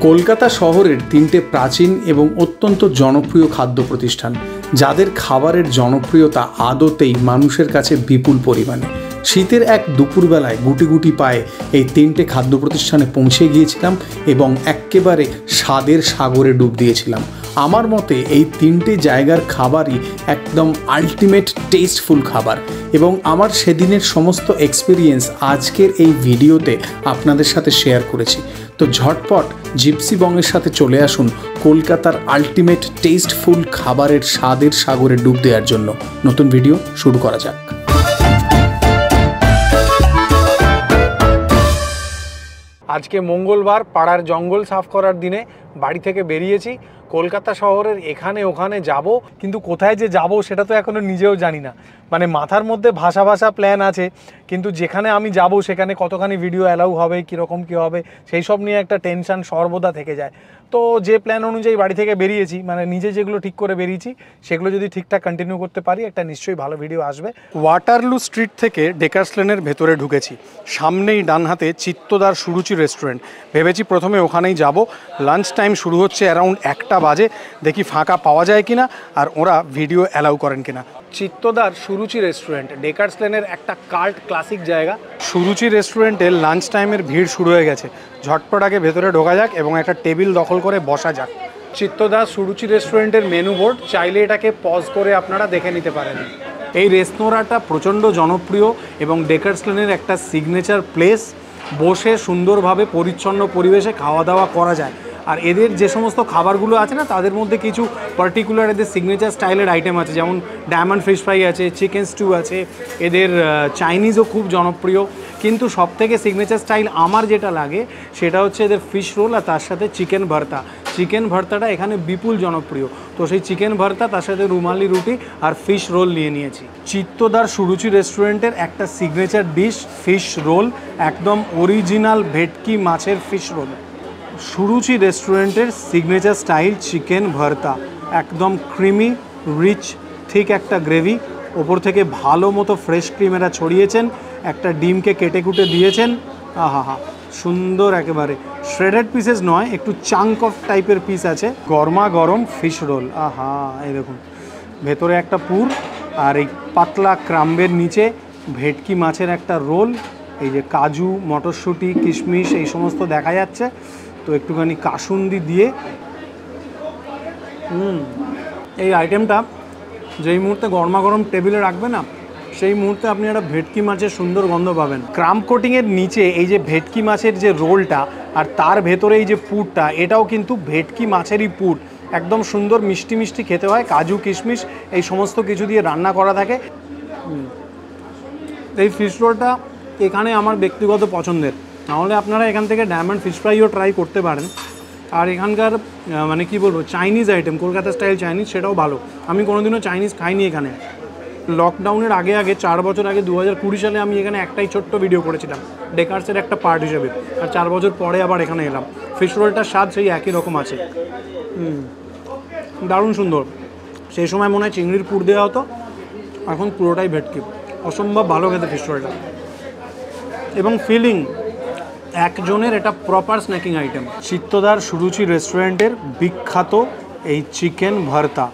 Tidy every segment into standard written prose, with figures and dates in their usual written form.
কলকাতা শহরের তিনটে প্রাচীন এবং অত্যন্ত জনপ্রিয় খাদ্য প্রতিষ্ঠান, যাদের খাবারের জনপ্রিয়তা আদতেই মানুষের কাছে বিপুল পরিমাণে। শীতের এক দুপুরবেলায় গুটি গুটি পায়ে এই তিনটে খাদ্য প্রতিষ্ঠানে পৌঁছে গিয়েছিলাম এবং একেবারে স্বাদের সাগরে ডুব দিয়েছিলাম। আমার মতে এই তিনটে জায়গার খাবারই একদম আলটিমেট টেস্টফুল খাবার এবং আমার সেদিনের সমস্ত এক্সপিরিয়েন্স আজকের এই ভিডিওতে আপনাদের সাথে শেয়ার করেছি। তো ঝটপট জিপসি বংয়ের সাথে চলে আসুন কলকাতার আলটিমেট টেস্টফুল খাবারের স্বাদের সাগরে ডুব দেওয়ার জন্য। নতুন ভিডিও শুরু করা যাক। আজকে মঙ্গলবার, পাড়ার জঙ্গল সাফ করার দিনে বাড়ি থেকে বেরিয়েছি। কলকাতা শহরের এখানে ওখানে যাব, কিন্তু কোথায় যে যাব সেটা তো এখনও নিজেও জানি না। মানে মাথার মধ্যে ভাষা প্ল্যান আছে, কিন্তু যেখানে আমি যাব সেখানে কতখানি ভিডিও অ্যালাউ হবে, কীরকম কী হবে সেই সব নিয়ে একটা টেনশন সর্বদা থেকে যায়। তো যে প্ল্যান অনুযায়ী বাড়ি থেকে বেরিয়েছি, মানে নিজে যেগুলো ঠিক করে বেরিয়েছি সেগুলো যদি ঠিকঠাক কন্টিনিউ করতে পারি একটা নিশ্চয়ই ভালো ভিডিও আসবে। ওয়াটারলু স্ট্রিট থেকে ডেকার্স লেনের ভেতরে ঢুকেছি। সামনেই ডান হাতে চিত্তদার সুরুচি রেস্টুরেন্ট। ভেবেছি প্রথমে ওখানেই যাব। লাঞ্চ টাইম শুরু হচ্ছে অ্যারাউন্ড 1টা বাজে, দেখি ফাঁকা পাওয়া যায় কিনা আর ওরা ভিডিও অ্যালাউ করেন কিনা। চিত্তদার সুরুচি রেস্টুরেন্ট ডেকার্স লেনের একটা কাল্ট ক্লাসিক জায়গা। সুরুচি রেস্টুরেন্টে লাঞ্চ টাইমের ভিড় শুরু হয়ে গেছে। ঝটপট আগে ভেতরে ঢোকা যাক এবং একটা টেবিল দখল করে বসা যাক। চিত্তদার সুরুচি রেস্টুরেন্টের মেনু বোর্ড, চাইলে এটাকে পজ করে আপনারা দেখে নিতে পারেন। এই রেস্তোরাঁটা প্রচণ্ড জনপ্রিয় এবং ডেকার্স লেনের একটা সিগনেচার প্লেস। বসে সুন্দরভাবে পরিচ্ছন্ন পরিবেশে খাওয়া দাওয়া করা যায়। আর এদের যে সমস্ত খাবারগুলো আছে না, তাদের মধ্যে কিছু পার্টিকুলার এদের সিগনেচার স্টাইলের আইটেম আছে, যেমন ডায়মন্ড ফিশ ফ্রাই আছে, চিকেন স্টু আছে, এদের চাইনিজও খুব জনপ্রিয়। কিন্তু সবথেকে সিগনেচার স্টাইল আমার যেটা লাগে সেটা হচ্ছে এদের ফিশ রোল আর তার সাথে চিকেন ভর্তা। চিকেন ভর্তাটা এখানে বিপুল জনপ্রিয়, তো সেই চিকেন ভর্তা তার সাথে রুমালি রুটি আর ফিশ রোল নিয়েছি। চিত্তদার সুরুচি রেস্টুরেন্টের একটা সিগনেচার ডিশ ফিশ রোল, একদম অরিজিনাল ভেটকি মাছের ফিশ রোল। সুরুচি রেস্টুরেন্টের সিগনেচার স্টাইল চিকেন ভর্তা, একদম ক্রিমি রিচ ঠিক একটা গ্রেভি, ওপর থেকে ভালো মতো ফ্রেশ ক্রিম এরা ছড়িয়েছেন, একটা ডিমকে কেটে কুটে দিয়েছেন। আহা, সুন্দর একেবারে। শ্রেডেড পিসেস নয়, একটু চাঙ্ক অফ টাইপের পিস আছে। গরমা গরম ফিশ রোল, আহা এই দেখুন, ভেতরে একটা পুর আর এই পাতলা ক্রাম্বের নিচে ভেটকি মাছের একটা রোল। এই যে কাজু, মটরশুঁটি, কিশমিশ এই সমস্ত দেখা যাচ্ছে, তো একটুখানি কাসুন্দি দিয়ে এই আইটেমটা যেই মুহূর্তে গরমা গরম টেবিলে রাখবে না, সেই মুহূর্তে আপনি একটা ভেটকি মাছের সুন্দর গন্ধ পাবেন। ক্রাম্ব কোটিংয়ের নিচে এই যে ভেটকি মাছের যে রোলটা আর তার ভেতরে এই যে পুরটা, এটাও কিন্তু ভেটকি মাছেরই পুর। একদম সুন্দর মিষ্টি মিষ্টি খেতে হয়, কাজু কিশমিশ এই সমস্ত কিছু দিয়ে রান্না করা থাকে। এই ফিশ রোলটা এখানে আমার ব্যক্তিগত পছন্দের, নাহলে আপনারা এখান থেকে ডায়মন্ড ফিশ ফ্রাইও ট্রাই করতে পারেন। আর এখানকার মানে কি বলবো, Chinese item, Kolkata style Chinese, সেটাও ভালো। আমি কোনোদিনও চাইনিজ খাইনি এখানে। লকডাউনের আগে 4 বছর আগে 2020 সালে আমি এখানে একটাই ছোট্ট ভিডিও করেছিলাম ডেকার্সের একটা পার্ট হিসেবে, আর 4 বছর পরে আবার এখানে এলাম। ফিশ রোলটার স্বাদ সেই একই রকম আছে, দারুণ সুন্দর। সেই সময় মনে হয় চিংড়ির পুর দেওয়া হতো, এখন পুরোটাই ভেটকি। অসম্ভব ভালো খেতে ফিশ রোলটা, এবং ফিলিং একজনের এটা প্রপার স্ন্যাকিং আইটেম। চিত্তদার সুরুচি রেস্টুরেন্টের বিখ্যাত এই চিকেন ভর্তা,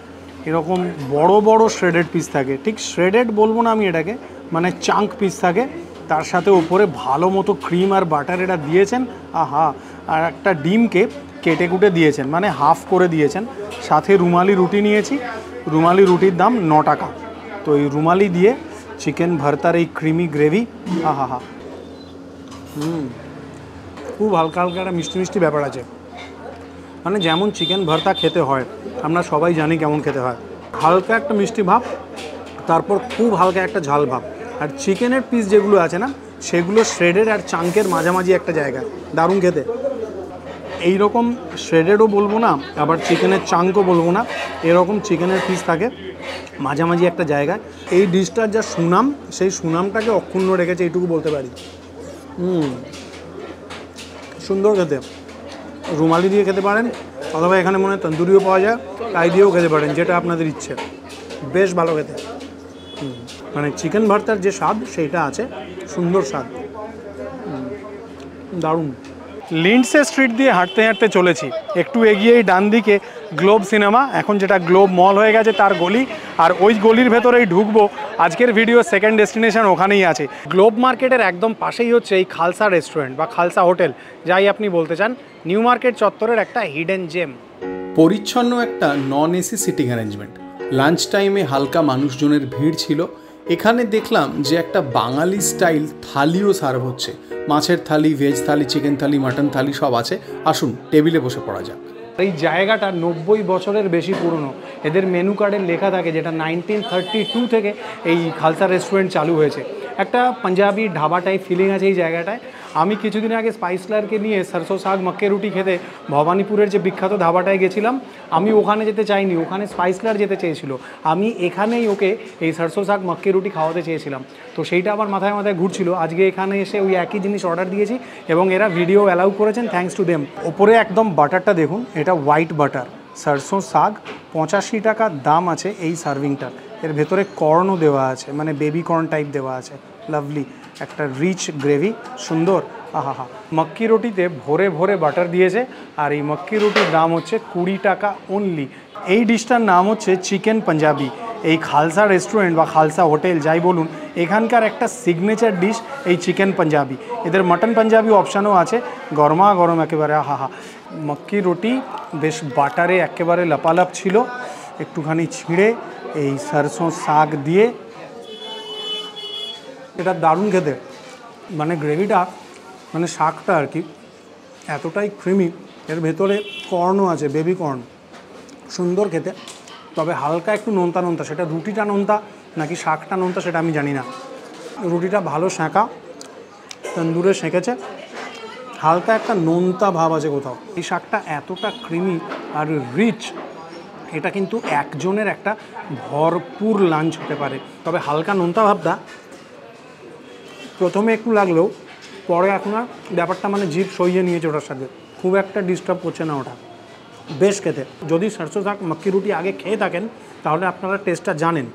এরকম বড় বড় শ্রেডেড পিস থাকে, ঠিক শ্রেডেড বলবো না আমি এটাকে, মানে চাঙ্ক পিস থাকে, তার সাথে উপরে ভালো মতো ক্রিম আর বাটার এটা দিয়েছেন। আহা, আর একটা ডিমকে কেটে কুটে দিয়েছেন, মানে হাফ করে দিয়েছেন। সাথে রুমালি রুটি নিয়েছি, রুমালি রুটির দাম 9 টাকা। তো এই রুমালি দিয়ে চিকেন ভর্তার এই ক্রিমি গ্রেভি, আহা, খুব হালকা হালকা একটা মিষ্টি মিষ্টি ব্যাপার আছে। মানে যেমন চিকেন ভর্তা খেতে হয় আমরা সবাই জানি কেমন খেতে হয়, হালকা একটা মিষ্টি ভাব, তারপর খুব হালকা একটা ঝাল ভাব। আর চিকেনের পিস যেগুলো আছে না, সেগুলো শ্রেডেড আর চাঙ্কের মাঝামাঝি একটা জায়গা, দারুণ খেতে। এইরকম শ্রেডেডও বলবো না, আবার চিকেনের চাঙ্কও বলবো না, এরকম চিকেনের পিস থাকে মাঝামাঝি একটা জায়গায়। এই ডিশটার যা সুনাম, সেই সুনামটাকে অক্ষুণ্ণ রেখেছে এইটুকু বলতে পারি। সুন্দর খেতে। রুমালি দিয়ে খেতে পারেন, অথবা এখানে মনে হয় তন্দুরিও পাওয়া যায়, তাই দিয়েও খেতে পারেন, যেটা আপনাদের ইচ্ছে। বেশ ভালো খেতে, মানে চিকেন ভর্তার যে স্বাদ সেইটা আছে, সুন্দর স্বাদ, দারুণ। লিন্ডসে স্ট্রিট দিয়ে হাঁটতে হাঁটতে চলেছি, একটু এগিয়েই ডান দিকে গ্লোব সিনেমা, এখন যেটা গ্লোব মল হয়ে গেছে তার গলি, আর ওই গলির ভেতরেই ঢুকবো। আজকের ভিডিও সেকেন্ড ডেস্টিনেশন ওখানেই আছে। গ্লোব মার্কেটের একদম পাশেই হচ্ছে এই খালসা রেস্টুরেন্ট বা খালসা হোটেল, যাই আপনি বলতে চান। নিউ মার্কেট চত্বরের একটা হিডেন জেম। পরিচ্ছন্ন একটা non AC seating arrangement. Lunch টাইমে হালকা মানুষজনের ভিড় ছিল। এখানে দেখলাম যে একটা বাঙালি স্টাইল থালিও সার্ভ হচ্ছে। মাছের থালি, ভেজ থালি, চিকেন থালি, মাটন থালি সব আছে। আসুন টেবিলে বসে পড়া যাক। এই জায়গাটা 90 বছরের বেশি পুরনো। এদের মেনু কার্ডে লেখা থাকে যেটা 1932 থেকে এই খালসা রেস্টুরেন্ট চালু হয়েছে। একটা পাঞ্জাবি ঢাবা টাইপ ফিলিং আছে এই জায়গাটায়। আমি কিছুদিন আগে স্পাইসলারকে নিয়ে সরষো শাক মক্কে রুটি খেতে ভবানীপুরের যে বিখ্যাত ধাবাটায় গেছিলাম। আমি ওখানে যেতে চাইনি, ওখানে স্পাইসলার যেতে চেয়েছিল। আমি এখানেই ওকে এই সরষো শাক মক্কে রুটি খাওয়াতে চেয়েছিলাম। তো সেইটা আমার মাথায় মাথায় ঘুরছিল। আজকে এখানে এসে ওই একই জিনিস অর্ডার দিয়েছি এবং এরা ভিডিও অ্যালাউ করেছেন, থ্যাঙ্কস টু দেম। ওপরে একদম বাটারটা দেখুন, এটা হোয়াইট বাটার, সরষো শাক, 85 টাকা দাম আছে এই সার্ভিংটার। এর ভেতরে কর্নও দেওয়া আছে, মানে বেবি কর্ন টাইপ দেওয়া আছে। লাভলি একটা রিচ গ্রেভি, সুন্দর। আহা, মক্কি রুটিতে ভরে ভরে বাটার দিয়েছে। আর এই মক্কি রুটির দাম হচ্ছে 20 টাকা অনলি। এই ডিশটার নাম হচ্ছে চিকেন পাঞ্জাবি। এই খালসা রেস্টুরেন্ট বা খালসা হোটেল যাই বলুন, এখানকার একটা সিগনেচার ডিশ এই চিকেন পাঞ্জাবি। এদের মাটন পাঞ্জাবি অপশানও আছে, গরমা গরম একেবারে। আহা, মক্কি রুটি বেশ বাটারে একেবারে লাপালাপ ছিল, একটুখানি ছিঁড়ে এই সরষো শাক দিয়ে, এটা দারুণ খেতে। মানে গ্রেভিটা, মানে শাকটা আর কি এতটাই ক্রিমি। এর ভেতরে কর্নও আছে, বেবি কর্ন, সুন্দর খেতে। তবে হালকা একটু নোনতা নোনতা, সেটা রুটিটা নোনতা নাকি শাকটা নোনতা সেটা আমি জানি না। রুটিটা ভালো সেঁকা, তন্দুরে সেঁকেছে, হালকা একটা নোনতা ভাব আছে কোথাও। এই শাকটা এতটা ক্রিমি আর রিচ, এটা কিন্তু একজনের একটা ভরপুর লাঞ্চ হতে পারে। তবে হালকা নোনতা ভাবটা প্রথমে একটু লাগলেও পরে আপনার ব্যাপারটা মানে জিভ সইয়ে নিয়েছে ওটার সাথে, খুব একটা ডিস্টার্ব করছে না ওটা, বেশ খেতে। যদি সরষো শাক মক্কি রুটি আগে খেয়ে থাকেন তাহলে আপনারা টেস্টটা জানেন,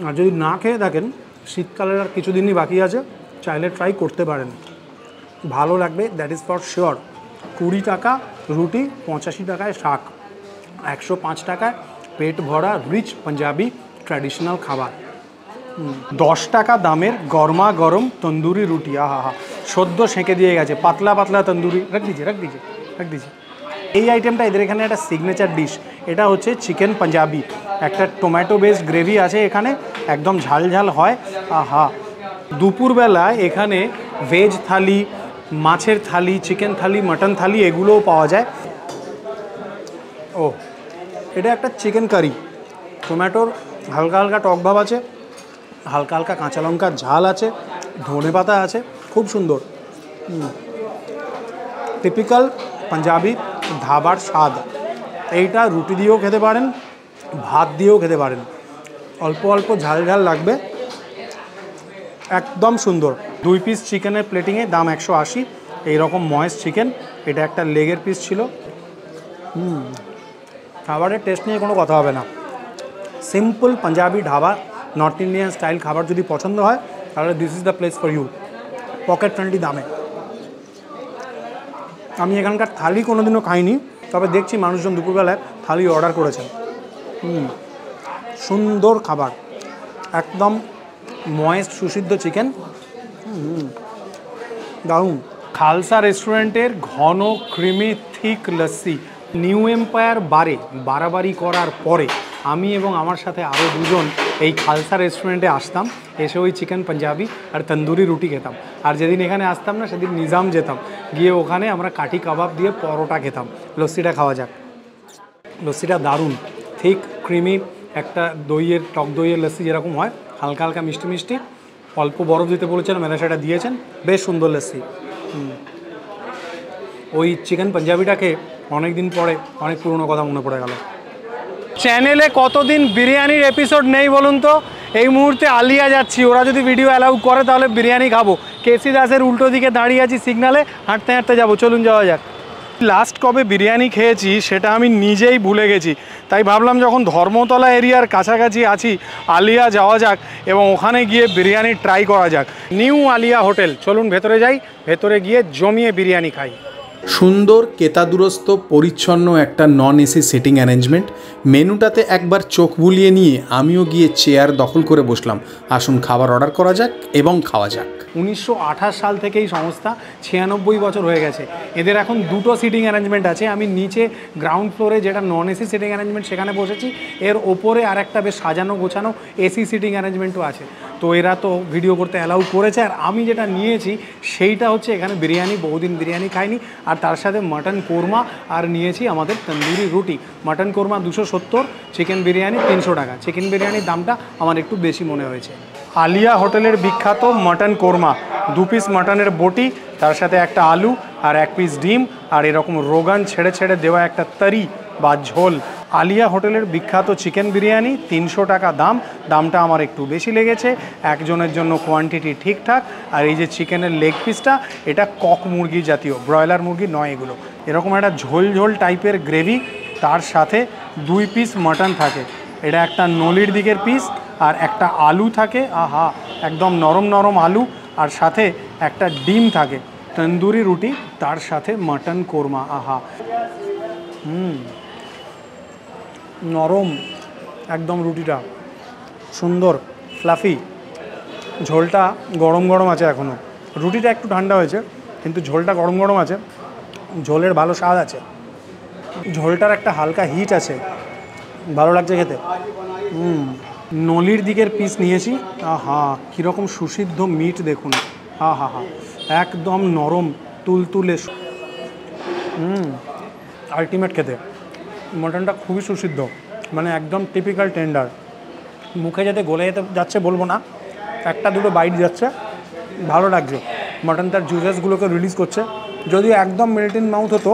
আর যদি না খেয়ে থাকেন শীতকালের আর কিছুদিনই বাকি আছে, চাইলে ট্রাই করতে পারেন, ভালো লাগবে, দ্যাট ইজ ফর শিওর। 20 টাকা রুটি, 85 টাকায় শাক, 105 টাকায় পেট ভরা রিচ পাঞ্জাবি ট্র্যাডিশনাল খাবার। 10 টাকা দামের গরমা গরম তন্দুরি রুটি। আহা, সদ্য সেঁকে দিয়ে গেছে, পাতলা পাতলা তন্দুরি। রাখ দিয়েছে। এই আইটেমটা এদের এখানে একটা সিগনেচার ডিশ। এটা হচ্ছে চিকেন পাঞ্জাবি, একটা টমেটো বেসড গ্রেভি আছে এখানে, একদম ঝাল ঝাল হয়। আহা, দুপুরবেলায় এখানে ভেজ থালি, মাছের থালি, চিকেন থালি, মাটন থালি এগুলোও পাওয়া যায়। ও, এটা একটা চিকেন কারি, টমেটোর হালকা হালকা টক ভাব আছে, হালকা হালকা কাঁচা লঙ্কার ঝাল আছে, ধনে পাতা আছে, খুব সুন্দর। টিপিক্যাল পাঞ্জাবি ধাবার স্বাদ। এইটা রুটি দিয়েও খেতে পারেন, ভাত দিয়েও খেতে পারেন, অল্প অল্প ঝাল ঝাল লাগবে, একদম সুন্দর। 2 পিস চিকেনের প্লেটিংয়ে দাম 180। এইরকম ময়েস চিকেন, এটা একটা লেগের পিস ছিল। খাবারের টেস্ট নিয়ে কোনো কথা হবে না। Simple Punjabi dhaba, North Indian style খাবার যদি পছন্দ হয় তাহলে this is the place for you, pocket friendly দামে। আমি এখানকার থালি কোনোদিনও খাইনি, তবে দেখছি মানুষজন দুপুরবেলায় থালি অর্ডার করেছেন। সুন্দর খাবার, একদম ময়েস্ট সুসিদ্ধ চিকেন, দারুণ। খালসা রেস্টুরেন্টের ঘন creamy thick lassi. New empire বারে বাড়াবাড়ি করার পরে আমি এবং আমার সাথে আরও দুজন এই খালসা রেস্টুরেন্টে আসতাম, এসে ওই চিকেন পাঞ্জাবি আর তন্দুরি রুটি খেতাম। আর যেদিন এখানে আসতাম না সেদিন নিজাম যেতাম, গিয়ে ওখানে আমরা কাঠি কাবাব দিয়ে পরোটা খেতাম। লস্যিটা খাওয়া যাক। লস্যিটা দারুণ, থিক ক্রিমি, একটা দইয়ের টক দইয়ের লস্যি যেরকম হয়, হালকা হালকা মিষ্টি মিষ্টি, অল্প বরফ দিতে বলেছিলাম, এরা সেটা দিয়েছেন, বেশ সুন্দর লস্যি। ওই চিকেন পাঞ্জাবিটাকে অনেক দিন পরে অনেক পুরনো কথা মনে পড়ে গেল। চ্যানেলে কতদিন বিরিয়ানির এপিসোড নেই বলুন তো? এই মুহূর্তে আলিয়া যাচ্ছি, ওরা যদি ভিডিও অ্যালাউ করে তাহলে বিরিয়ানি খাবো। কেসি দাসের উল্টো দিকে দাঁড়িয়ে আছি সিগনালে, হাঁটতে হাঁটতে যাবো, চলুন যাওয়া যাক। লাস্ট কবে বিরিয়ানি খেয়েছি সেটা আমি নিজেই ভুলে গেছি, তাই ভাবলাম যখন ধর্মতলা এরিয়ার কাছাকাছি আছি আলিয়া যাওয়া যাক এবং ওখানে গিয়ে বিরিয়ানি ট্রাই করা যাক। নিউ আলিয়া হোটেল, চলুন ভেতরে যাই, ভেতরে গিয়ে জমিয়ে বিরিয়ানি খাই। সুন্দর কেতাদুরস্ত পরিচ্ছন্ন একটা নন এসি সিটিং অ্যারেঞ্জমেন্ট। মেনুটাতে একবার চোখ বুলিয়ে নিয়ে আমিও গিয়ে চেয়ার দখল করে বসলাম। আসুন খাবার অর্ডার করা যাক এবং খাওয়া যাক। 1928 সাল থেকে এই সংস্থা, 96 বছর হয়ে গেছে। এদের এখন দুটো সিটিং অ্যারেঞ্জমেন্ট আছে। আমি নিচে গ্রাউন্ড ফ্লোরে যেটা নন এসি সিটিং অ্যারেঞ্জমেন্ট সেখানে বসেছি, এর ওপরে আর একটা বেশ সাজানো গোছানো এসি সিটিং অ্যারেঞ্জমেন্টও আছে। তো এরা তো ভিডিও করতে অ্যালাউ করেছে, আর আমি যেটা নিয়েছি সেইটা হচ্ছে এখানে বিরিয়ানি, বহুদিন বিরিয়ানি খাইনি, আর তার সাথে মাটন কোরমা, আর নিয়েছি আমাদের তন্দুরি রুটি। মাটন কোরমা 270, চিকেন বিরিয়ানি 300 টাকা। চিকেন বিরিয়ানির দামটা আমার একটু বেশি মনে হয়েছে। আলিয়া হোটেলের বিখ্যাত মাটন কোরমা, 2 পিস মাটনের বটি, তার সাথে একটা আলু আর 1 পিস ডিম, আর এরকম রোগান ছেড়ে ছেড়ে দেওয়া একটা তরি বা ঝোল। আলিয়া হোটেলের বিখ্যাত চিকেন বিরিয়ানি 300 টাকা দাম। দামটা আমার একটু বেশি লেগেছে, একজনের জন্য কোয়ান্টিটি ঠিকঠাক। আর এই যে চিকেনের লেগ পিসটা, এটা কক মুরগি জাতীয়, ব্রয়লার মুরগি নয় এগুলো। এরকম একটা ঝোল ঝোল টাইপের গ্রেভি, তার সাথে 2 পিস মাটন থাকে। এটা একটা নলির দিকের পিস, আর একটা আলু থাকে, আহা একদম নরম নরম আলু, আর সাথে একটা ডিম থাকে। তন্দুরি রুটি, তার সাথে মাটন কোরমা, আহা নরম একদম রুটিটা, সুন্দর ফ্লাফি। ঝোলটা গরম গরম আছে এখনও, রুটিটা একটু ঠান্ডা হয়েছে কিন্তু ঝোলটা গরম গরম আছে। ঝোলের ভালো স্বাদ আছে, ঝোলটার একটা হালকা হিট আছে, ভালো লাগছে খেতে। নলির দিকের পিস নিয়েছি, আহা কীরকম সুসিদ্ধ মিট দেখুন, হা হা হা একদম নরম তুলতুলে, আলটিমেট খেতে। মটনটা খুবই সুসিদ্ধ, মানে একদম টিপিক্যাল টেন্ডার, মুখে যাতে গলে যেতে যাচ্ছে বলবো না, একটা দুটো বাইট যাচ্ছে, ভালো লাগছে। মটন তার জুসেসগুলোকে রিলিজ করছে। যদি একদম মেল্ট ইন মাউথ হতো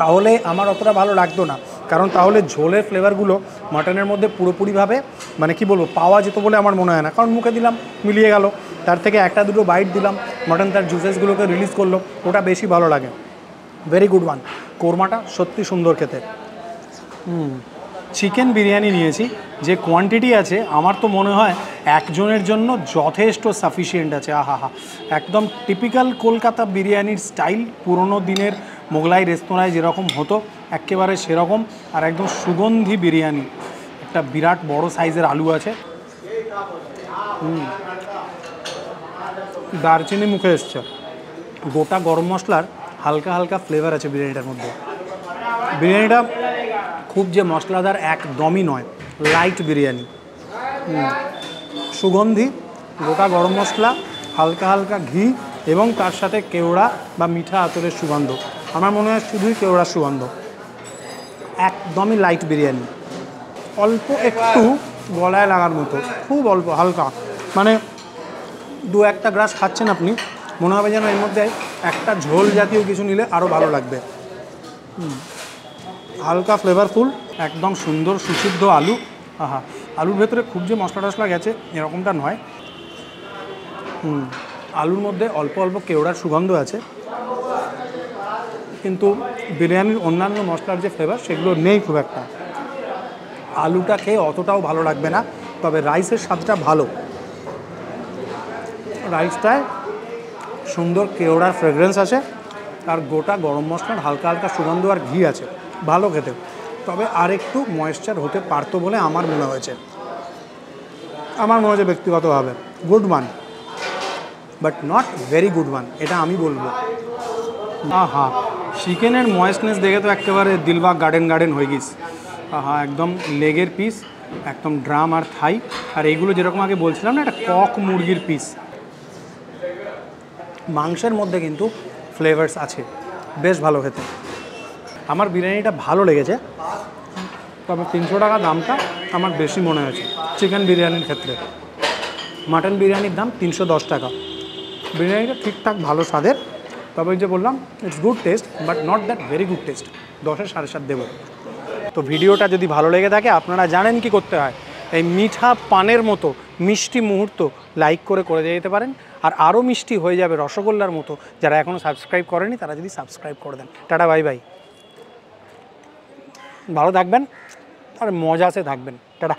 তাহলে আমার অতটা ভালো লাগতো না, কারণ তাহলে ঝোলের ফ্লেভারগুলো মাটনের মধ্যে পুরোপুরিভাবে মানে কি বলবো পাওয়া যেত বলে আমার মনে হয় না। কারণ মুখে দিলাম মিলিয়ে গেল, তার থেকে একটা দুটো বাইট দিলাম, মটন তার জুসেসগুলোকে রিলিজ করলো, ওটা বেশি ভালো লাগে। Very good one. কোরমাটা সত্যি সুন্দর খেতে। চিকেন বিরিয়ানি নিয়েছি, যে কোয়ান্টিটি আছে আমার তো মনে হয় একজনের জন্য যথেষ্ট সাফিসিয়েন্ট আছে। আহা হা একদম টিপিক্যাল কলকাতা বিরিয়ানির স্টাইল, পুরনো দিনের মোগলাই রেস্তোরাঁয় যেরকম হতো একেবারে সেরকম, আর একদম সুগন্ধি বিরিয়ানি। একটা বিরাট বড় সাইজের আলু আছে, দারচিনি মুখে এসছে, গোটা গরম মশলার হালকা হালকা ফ্লেভার আছে বিরিয়ানিটার মধ্যে। বিরিয়ানিটা খুব যে মশলাদার একদমই নয়, লাইট বিরিয়ানি, সুগন্ধি, গোটা গরম মশলা, হালকা হালকা ঘি, এবং তার সাথে কেওড়া বা মিঠা আতরের সুগন্ধ। আমার মনে হয় শুধুই কেওড়ার সুগন্ধ, একদমই লাইট বিরিয়ানি, অল্প একটু গলায় লাগার মতো, খুব অল্প হালকা, মানে 2-1টা গ্রাস খাচ্ছেন আপনি, মনে হবে যেন এর মধ্যে একটা ঝোল জাতীয় কিছু নিলে আরও ভালো লাগবে। হালকা ফ্লেভারফুল, একদম সুন্দর সুসিদ্ধ আলু, আহা আলুর ভেতরে খুব যে মশলা টশলা গেছে এরকমটা নয়। আলুর মধ্যে অল্প অল্প কেওড়ার সুগন্ধ আছে, কিন্তু বিরিয়ানির অন্যান্য মশলার যে ফ্লেভার সেগুলো নেই খুব একটা। আলুটা খেয়ে অতটাও ভালো লাগবে না, তবে রাইসের স্বাদটা ভালো। রাইসটায় সুন্দর কেওড়ার ফ্রেগরেন্স আছে, আর গোটা গরম মশলার হালকা হালকা সুগন্ধ আর ঘি আছে, ভালো খেতে। তবে আর একটু ময়েশ্চার হতে পারতো বলে আমার মনে হয়েছে, ব্যক্তিগতভাবে। Good one, but not very good one, এটা আমি বলবো। আহা চিকেনের ময়েস্টনেস দেখে তো একেবারে দিলবাগ গার্ডেন হয়ে গেছে। আহা একদম লেগের পিস, একদম ড্রাম আর থাই, আর এইগুলো যেরকম আগে বলছিলাম না, একটা কক মুরগির পিস। মাংসের মধ্যে কিন্তু ফ্লেভার্স আছে, বেশ ভালো খেতে। আমার বিরিয়ানিটা ভালো লেগেছে, তবে 300 টাকা দামটা আমার বেশি মনে হয়েছে চিকেন বিরিয়ানির ক্ষেত্রে। মাটন বিরিয়ানির দাম 310 টাকা। বিরিয়ানিটা ঠিকঠাক ভালো স্বাদের, তবে যে বললাম it's good taste, but not that very good taste. 10-এর 7.5 দেবো। তো ভিডিওটা যদি ভালো লেগে থাকে আপনারা জানেন কি করতে হয়, এই মিঠা পানের মতো মিষ্টি মুহূর্ত লাইক করে যেতে পারেন। আর আরও মিষ্টি হয়ে যাবে রসগোল্লার মতো। যারা এখনও সাবস্ক্রাইব করেনি তারা যদি সাবস্ক্রাইব করে দেন। টাটা বাই বাই, ভালো থাকবেন আর মজাতে থাকবেন। টাটা।